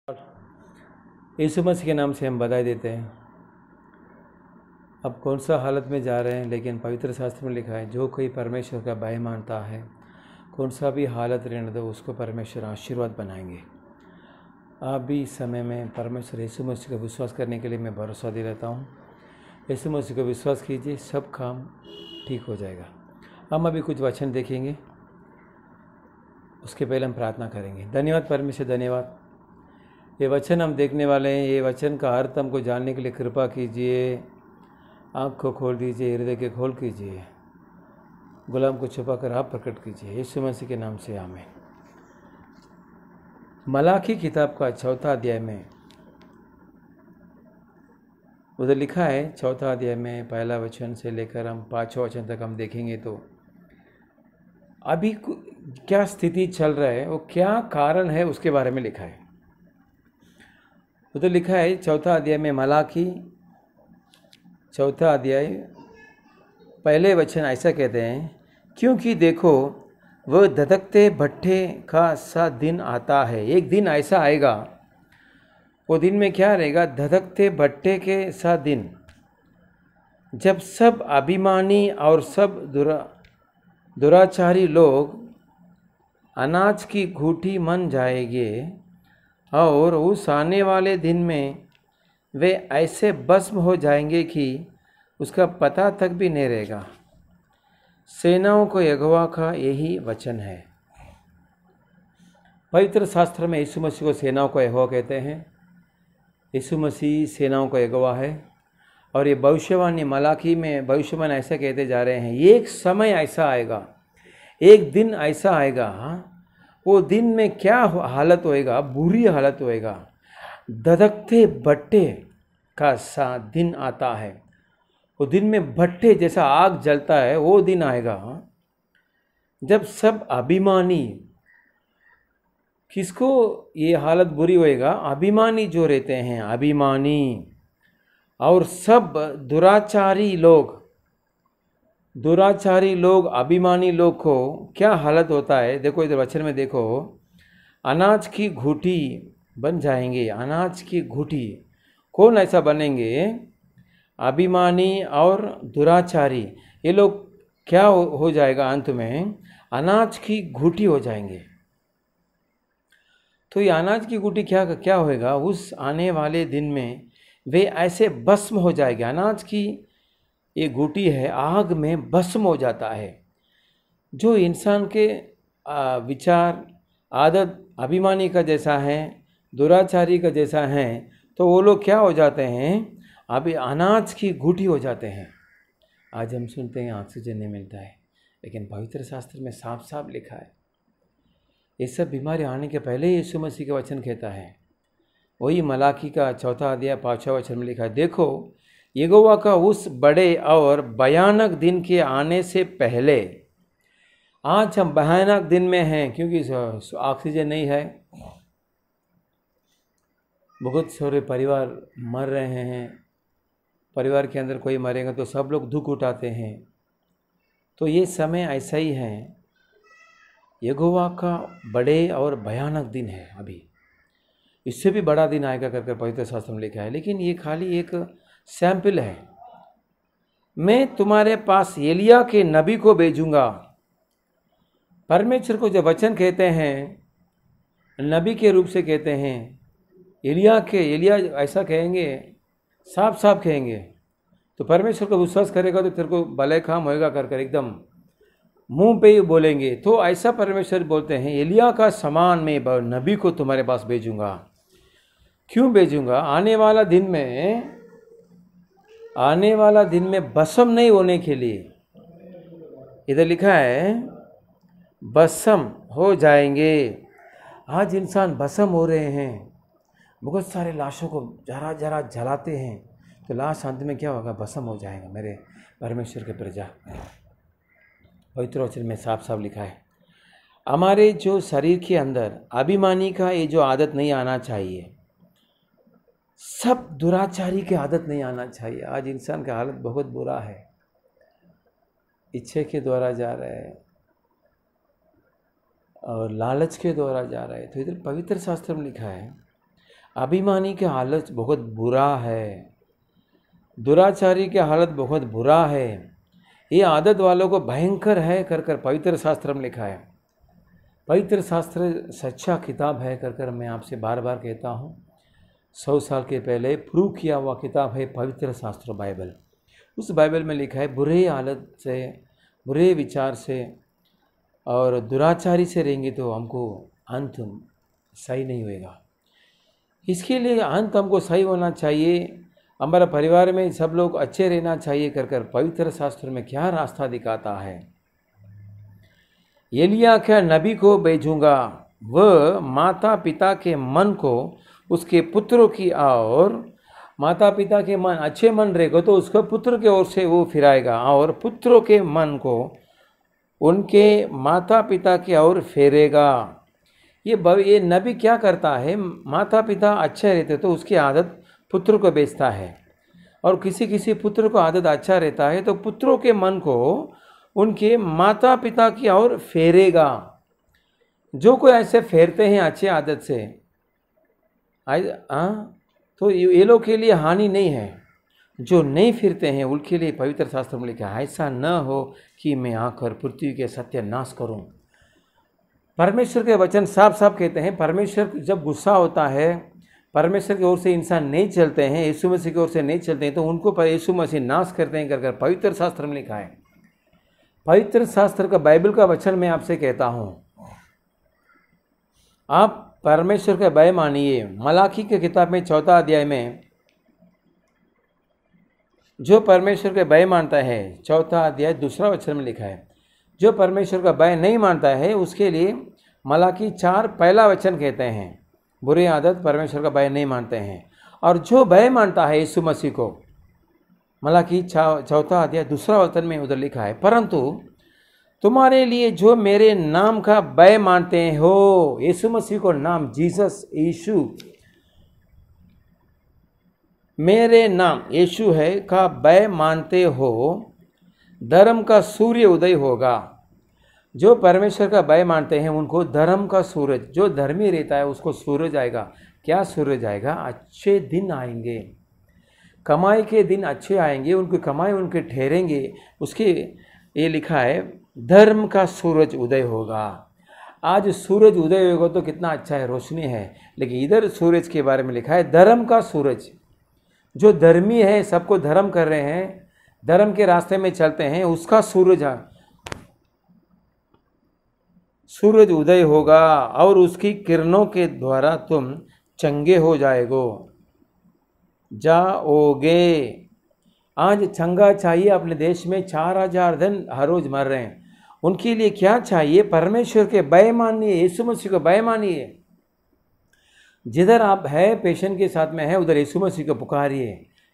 यीशु मसीह के नाम से हम बधाई देते हैं। अब कौन सा हालत में जा रहे हैं, लेकिन पवित्र शास्त्र में लिखा है जो कोई परमेश्वर का भय मानता है, कौन सा भी हालत रहने दो उसको परमेश्वर आशीर्वाद बनाएंगे। आप भी इस समय में परमेश्वर यीशु मसीह को विश्वास करने के लिए मैं भरोसा दे रहता हूँ। यीशु मसीह को विश्वास कीजिए, सब काम ठीक हो जाएगा। हम अभी कुछ वचन देखेंगे, उसके पहले हम प्रार्थना करेंगे। धन्यवाद परमेश्वर, धन्यवाद। ये वचन हम देखने वाले हैं, ये वचन का अर्थ हमको जानने के लिए कृपा कीजिए। आँख को खोल दीजिए, हृदय के खोल कीजिए, गुलाम को छुपा कर आप प्रकट कीजिए। यीशु मसीह के नाम से आमीन। मलाकी किताब का 4 अध्याय में उधर लिखा है, 4 अध्याय में 1 वचन से लेकर हम 5वां वचन तक हम देखेंगे तो अभी क्या स्थिति चल रहा है, वो क्या कारण है, उसके बारे में लिखा है। उधर लिखा है 4 अध्याय में, मलाकी 4 अध्याय 1 वचन ऐसा कहते हैं, क्योंकि देखो वह धधकते भट्ठे का सा दिन आता है। एक दिन ऐसा आएगा, वो दिन में क्या रहेगा, धधकते भट्ठे के सा दिन, जब सब अभिमानी और सब दुराचारी लोग अनाज की घूंटी मन जाएंगे, और उस आने वाले दिन में वे ऐसे भस्म हो जाएंगे कि उसका पता तक भी नहीं रहेगा। सेनाओं को यहोवा का यही वचन है। पवित्र शास्त्र में यीशु मसीह को सेनाओं को यहोवा कहते हैं। यीशु मसीह सेनाओं को यहोवा है। और ये भविष्यवाणी मलाकी में भविष्यवाणी ऐसा कहते जा रहे हैं, एक समय ऐसा आएगा, एक दिन ऐसा आएगा, वो दिन में क्या हालत होएगा, बुरी हालत होएगा। धधकते भट्टे का सा दिन आता है। वो दिन में भट्टे जैसा आग जलता है, वो दिन आएगा जब सब अभिमानी, किसको ये हालत बुरी होएगा, अभिमानी जो रहते हैं, अभिमानी और सब दुराचारी लोग अभिमानी लोग को क्या हालत होता है। देखो इधर वचन में देखो, अनाज की घूंटी बन जाएंगे। अनाज की घूंटी, कौन ऐसा बनेंगे, अभिमानी और दुराचारी। ये लोग क्या हो जाएगा, अंत में अनाज की घूंटी हो जाएंगे। तो ये अनाज की घूंटी क्या होएगा, उस आने वाले दिन में वे ऐसे भस्म हो जाएंगे। अनाज की ये घूंटी है, आग में भस्म हो जाता है। जो इंसान के विचार, आदत अभिमानी का जैसा है, दुराचारी का जैसा है, तो वो लोग क्या हो जाते हैं, अभी अनाज की घूंटी हो जाते हैं। आज हम सुनते हैं ऑक्सीजन नहीं मिलता है, लेकिन पवित्र शास्त्र में साफ साफ लिखा है, ये सब बीमारी आने के पहले यीशु मसीह का वचन कहता है। वही मलाकी का 4 अध्याय 5वां वचन में लिखा है, देखो यहोवा का उस बड़े और भयानक दिन के आने से पहले। आज हम भयानक दिन में हैं, क्योंकि ऑक्सीजन नहीं है। बहुत सारे परिवार मर रहे हैं, परिवार के अंदर कोई मरेगा तो सब लोग दुख उठाते हैं। तो ये समय ऐसा ही है, यहोवा का बड़े और भयानक दिन है। अभी इससे भी बड़ा दिन आएगा कर पवित्र शास्त्र में लिखा है, लेकिन ये खाली एक सैंपल है। मैं तुम्हारे पास एलिया के नबी को भेजूंगा। परमेश्वर को जब वचन कहते हैं, नबी के रूप से कहते हैं, एलिया ऐसा कहेंगे, साफ साफ कहेंगे, तो परमेश्वर को विश्वास करेगा तो तेरे को भले काम होएगा कर एकदम मुंह पे ही बोलेंगे। तो ऐसा परमेश्वर बोलते हैं, एलिया का समान मैं नबी को तुम्हारे पास भेजूंगा। क्यों भेजूंगा, आने वाला दिन में भस्म नहीं होने के लिए। इधर लिखा है भस्म हो जाएंगे। आज इंसान भस्म हो रहे हैं, बहुत सारे लाशों को जरा जलाते हैं, तो लाश अंत में क्या होगा, भस्म हो जाएगा। मेरे परमेश्वर के प्रजा, पवित्र वचन में साफ साफ लिखा है। हमारे जो शरीर के अंदर अभिमानी का ये जो आदत नहीं आना चाहिए, सब दुराचारी की आदत नहीं आना चाहिए। आज इंसान का हालत बहुत बुरा है, इच्छे के द्वारा जा रहा है और लालच के द्वारा जा रहा है। तो इधर पवित्र शास्त्र में लिखा है, अभिमानी की हालत बहुत बुरा है, दुराचारी की हालत बहुत बुरा है, ये आदत वालों को भयंकर है कर कर पवित्र शास्त्र में लिखा है। पवित्र शास्त्र सच्चा किताब है कर कर मैं आपसे बार बार कहता हूँ। 100 साल के पहले प्रूव किया हुआ किताब है पवित्र शास्त्र बाइबल। उस बाइबल में लिखा है बुरे हालत से, बुरे विचार से और दुराचारी से रहेंगे तो हमको अंत सही नहीं होएगा। इसके लिए अंत हमको सही होना चाहिए, हमारा परिवार में सब लोग अच्छे रहना चाहिए कर कर पवित्र शास्त्र में क्या रास्ता दिखाता है। एलिया क्या नबी को भेजूंगा, वह माता पिता के मन को उसके पुत्रों की और माता पिता के मन अच्छे मन रहेगा तो उसको पुत्र के ओर से वो फिराएगा और पुत्रों के मन को उनके माता पिता की ओर फेरेगा। ये नबी क्या करता है, माता पिता अच्छे रहते तो उसकी आदत पुत्र को बेचता है, और किसी किसी पुत्र को आदत अच्छा रहता है तो पुत्रों के मन को उनके माता पिता की ओर फेरेगा। जो कोई ऐसे फेरते हैं अच्छी आदत से तो ये लोग के लिए हानि नहीं है। जो नहीं फिरते हैं उनके लिए पवित्र शास्त्र में लिखा है ऐसा न हो कि मैं आकर पृथ्वी के सत्यानाश करूं। परमेश्वर के वचन साफ साफ कहते हैं, परमेश्वर जब गुस्सा होता है, परमेश्वर की ओर से इंसान नहीं चलते हैं, यीशु मसीह की ओर से नहीं चलते हैं तो उनको पर यीशु मसीह नाश करते हैं कर पवित्र शास्त्र में लिखा है। पवित्र शास्त्र का बाइबल का वचन मैं आपसे कहता हूं, आप परमेश्वर का भय मानिए। मलाकी के किताब में 4 अध्याय में जो परमेश्वर का भय मानता है, 4 अध्याय 2 वचन में लिखा है, जो परमेश्वर का भय नहीं मानता है उसके लिए मलाकी 4 पहला वचन कहते हैं बुरी आदत परमेश्वर का भय नहीं मानते हैं। और जो भय मानता है यीशु मसीह को, मलाकी 4 अध्याय 2 वचन में उधर लिखा है, परंतु तुम्हारे लिए जो मेरे नाम का भय मानते हो, यीशु मसीह को नाम जीसस यीशु, मेरे नाम यीशु है का भय मानते हो, धर्म का सूर्य उदय होगा। जो परमेश्वर का भय मानते हैं उनको धर्म का सूरज, जो धर्मी रहता है उसको सूरज आएगा। क्या सूरज आएगा? अच्छे दिन आएंगे, कमाई के दिन अच्छे आएंगे, उनकी कमाई उनके ठहरेंगे। उसके ये लिखा है धर्म का सूरज उदय होगा। आज सूरज उदय होगा तो कितना अच्छा है, रोशनी है, लेकिन इधर सूरज के बारे में लिखा है धर्म का सूरज। जो धर्मी है, सबको धर्म कर रहे हैं, धर्म के रास्ते में चलते हैं, उसका सूरज उदय होगा और उसकी किरणों के द्वारा तुम चंगे हो जाओगे। आज चंगा चाहिए। अपने देश में 4000 जन हर रोज मर रहे हैं, उनके लिए क्या चाहिए? परमेश्वर के भय मानिए, यीशु मसीह को भय मानिए। जिधर आप है पेशेंट के साथ में है उधर यीशु मसीह को पुकारिए,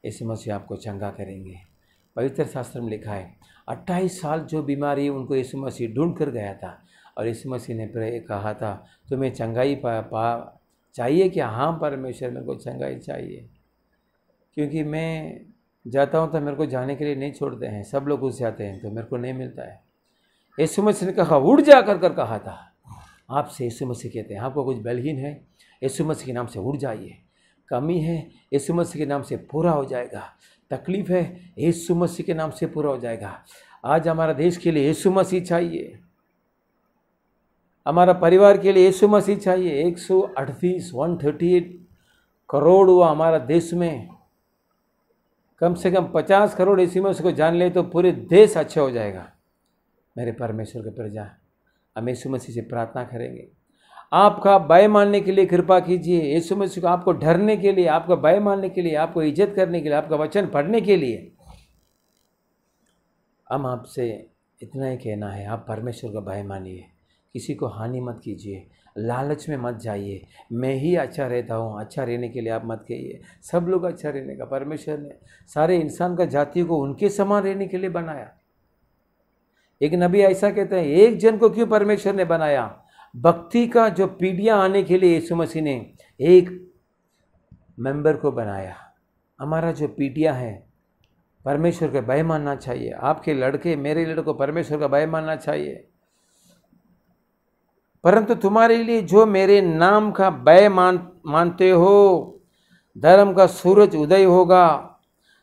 यीशु मसीह आपको चंगा करेंगे। पवित्र शास्त्र में लिखा है 28 साल जो बीमारी उनको यीशु मसीह ढूंढ कर गया था और यीशु मसीह ने कहा था तुम्हें चंगाई चाहिए क्या? हाँ परमेश्वर, मेरे को चंगाई चाहिए, क्योंकि मैं जाता हूँ तो मेरे को जाने के लिए नहीं छोड़ते हैं, सब लोग घुस जाते हैं तो मेरे को नहीं मिलता है। यीशु मसीह ने कहा उड़ जा कर कहा था। आपसे यीशु मसीह कहते हैं आपको कुछ बलहीन है, यीशु मसीह के नाम से उड़ जाइए। कमी है, यीशु मसीह के नाम से पूरा हो जाएगा। तकलीफ है, यीशु मसीह के नाम से पूरा हो जाएगा। आज हमारा देश के लिए यीशु मसीह चाहिए, हमारा परिवार के लिए यीशु मसीह चाहिए। 138 करोड़ हुआ हमारा देश में, कम से कम 50 करोड़ यीशु मसीह को जान ले तो पूरे देश अच्छा हो जाएगा। मेरे परमेश्वर के प्रजा, हम यीशु मसीह से प्रार्थना करेंगे, आपका भय मानने के लिए कृपा कीजिए। यीशु मसीह को आपको डरने के लिए, आपका भय मानने के लिए, आपको इज्जत करने के लिए, आपका वचन पढ़ने के लिए हम आपसे इतना ही कहना है, आप परमेश्वर का भय मानिए, किसी को हानि मत कीजिए, लालच में मत जाइए। मैं ही अच्छा रहता हूँ, अच्छा रहने के लिए आप मत कहिए। सब लोग अच्छा रहने का, परमेश्वर ने सारे इंसान का जाति को उनके समान रहने के लिए बनाया। एक नबी ऐसा कहते हैं, एक जन को क्यों परमेश्वर ने बनाया? भक्ति का जो पीढ़ियाँ आने के लिए यीशु मसीह ने एक मेंबर को बनाया। हमारा जो पीढ़ियाँ हैं परमेश्वर का भय मानना चाहिए। आपके लड़के, मेरे लड़कों को परमेश्वर का भय मानना चाहिए। परंतु तुम्हारे लिए जो मेरे नाम का भय मानते हो, धर्म का सूरज उदय होगा।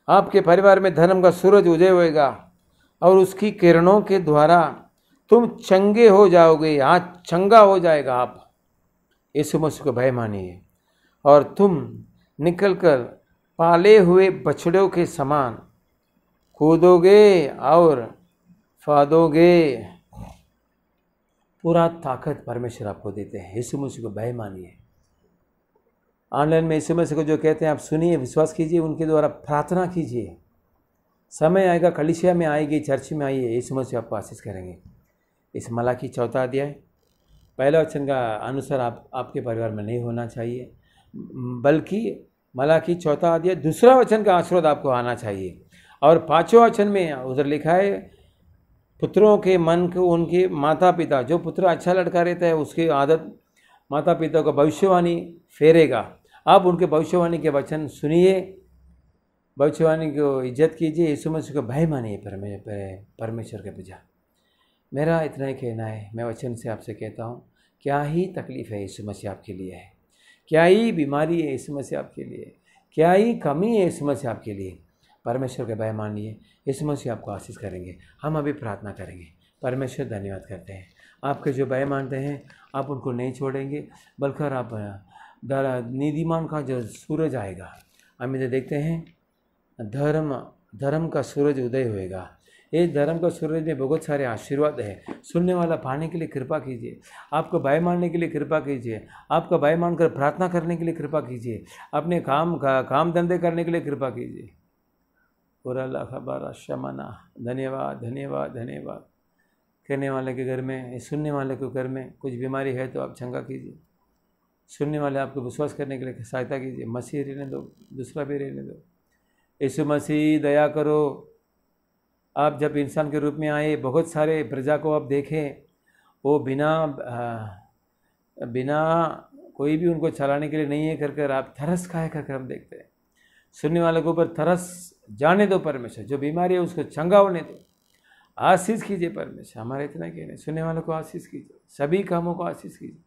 आपके परिवार में धर्म का सूरज उदय होएगा और उसकी किरणों के द्वारा तुम चंगे हो जाओगे। आज चंगा हो जाएगा आप। यीशु मसीह को भय मानिए और तुम निकलकर पाले हुए बछड़ों के समान कूदोगे और फादोगे। पूरा ताकत परमेश्वर आपको देते हैं। यीशु मसीह को भय मानिए। ऑनलाइन में यीशु मसीह को जो कहते हैं आप सुनिए, विश्वास कीजिए, उनके द्वारा प्रार्थना कीजिए। समय आएगा, कलीसिया में आएगी, चर्च में आइए, यीशु मसीह आपको आशीष करेंगे। इस मलाकी 4 अध्याय पहला वचन का अनुसार आपके परिवार में नहीं होना चाहिए, बल्कि मलाकी 4 अध्याय 2 वचन का आशीर्वाद आपको आना चाहिए। और 5वें वचन में उधर लिखा है, पुत्रों के मन को उनके माता पिता, जो पुत्र अच्छा लड़का रहता है उसकी आदत माता पिता को भविष्यवाणी फेरेगा। आप उनके भविष्यवाणी के वचन सुनिए, भविष्यवाणी को इज्जत कीजिए, यीशु मसीह को भय मानिए परमेश्वर के पूजा। मेरा इतना ही कहना है। मैं वचन से आपसे कहता हूँ, क्या ही तकलीफ़ है यीशु मसीह आपके लिए है, क्या ही बीमारी है यीशु मसीह आपके लिए, क्या ही कमी है यीशु मसीह आपके लिए। परमेश्वर के भय मानिए, यीशु मसीह आपको आशीष करेंगे। हम अभी प्रार्थना करेंगे। परमेश्वर धन्यवाद करते हैं, आपके जो भय मानते हैं आप उनको नहीं छोड़ेंगे, बल्कि आप नीतिमान का जो सूरज आएगा, हम इधर देखते हैं धर्म का सूरज उदय होएगा। ये धर्म का सूरज में बहुत सारे आशीर्वाद है। सुनने वाला पाने के लिए कृपा कीजिए, आपको भय मानने के लिए कृपा कीजिए, आपका भय मानकर प्रार्थना करने के लिए कृपा कीजिए, अपने काम धंधे करने के लिए कृपा कीजिए। पूरा खबर शमना। धन्यवाद धन्यवाद धन्यवाद। कहने वाले के घर में, सुनने वाले के घर में कुछ बीमारी है तो आप चंगा कीजिए। सुनने वाले आपको विश्वास करने के लिए सहायता कीजिए। मसीह रहने दो, दूसरा भी रहने दो। यीशु मसीह दया करो। आप जब इंसान के रूप में आए, बहुत सारे प्रजा को आप देखें, वो बिना कोई भी उनको चलाने के लिए नहीं है कर आप तरस खाए कर हम देखते हैं। सुनने वाले के ऊपर तरस जाने दो परमेश्वर, जो बीमारी है उसको चंगा होने दो। आशीष कीजिए परमेश्वर। हमारे इतना कहने, सुनने वालों को आशीष कीजिए, सभी कामों को आशीष कीजिए,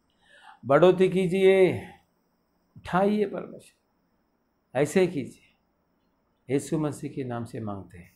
बढ़ोतरी कीजिए, उठाइए परमेश्वर, ऐसे ही कीजिए। यीशु मसीह के नाम से मांगते हैं।